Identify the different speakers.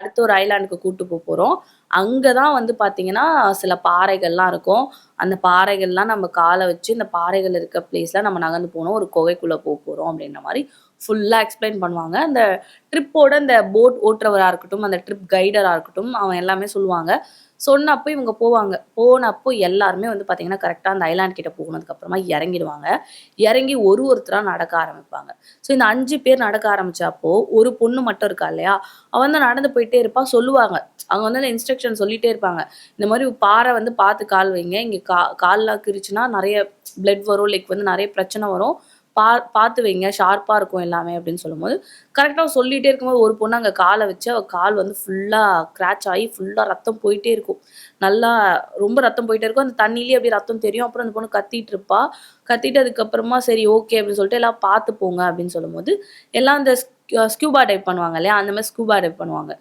Speaker 1: அடுத்த ஒரு ஐலாண்டுக்கு கூட்டு போறோம். அங்க தான் வந்து பார்த்தீங்கன்னா, சில பாறைகள்லாம் இருக்கும். அந்த பாறைகள்லாம் நம்ம கால வச்சு, இந்த பாறைகள் இருக்க பிளேஸ்ல நம்ம நகர்ந்து போணும். ஒரு குகைக்குள்ள போறோம் அப்படின்ற மாரி ஃபுல்லா எக்ஸ்ப்ளைன் பண்ணுவாங்க. அந்த ட்ரிப்போட அந்த போட் ஓட்டுறவரா இருக்கட்டும், அந்த ட்ரிப் கைடரா இருக்கட்டும், அவன் எல்லாமே சொல்லுவாங்க. சொன்னப்போ இவங்க போவாங்க. போனப்போ எல்லாருமே வந்து பார்த்தீங்கன்னா, கரெக்ட்டா அந்த ஐலாண்ட் கிட்ட போனதுக்கப்புறமா இறங்கிடுவாங்க. இறங்கி ஒருத்தரா நடக்க ஆரம்பிப்பாங்க. ஸோ இந்த 5 பேர் நடக்க ஆரம்பிச்சப்போ, ஒரு பொண்ணு மட்டும் இருக்கா இல்லையா? அவ வந்து நடந்து போயிட்டே இருப்பா. சொல்லுவாங்க. அவங்க வந்து அந்த இன்ஸ்ட்ரக்ஷன் சொல்லிட்டே இருப்பாங்க. இந்த மாரி பாறை வந்து பார்த்து கால் வைங்க. இங்க கால்லாம் கிழிச்சுனா நெறைய பிளட் வரும். லைக் வந்து நெறைய பிரச்சனை வரும். பா பார்த்து வைங்க. ஷார்ப்பா இருக்கும் எல்லாமே அப்படின்னு சொல்லும்போது, கரெக்ட்டா சொல்லிட்டே இருக்கும்போது ஒரு பொண்ணு அங்க கால வச்சு, அவ கால் வந்து ஃபுல்லா ஸ்க்ராட்ச் ஆயி ஃபுல்லா ரத்தம் போயிட்டே இருக்கும். நல்லா ரொம்ப ரத்தம் போயிட்டே இருக்கும். அந்த தண்ணீலயே அப்படியே ரத்தம் தெரியும். அப்புறம் அந்த பொண்ணு கத்திட்டு இருப்பா. கத்திட்டு அதுக்கப்புறமா சரி ஓகே அப்படின்னு சொல்லிட்டு எல்லாம் பார்த்து போங்க அப்படின்னு சொல்லும்போது, எல்லாம் அந்த ஸ்கூபா டைவ் பண்ணுவாங்க இல்லையா? அந்த மாரி ஸ்கூபா டைவ் பண்ணுவாங்க.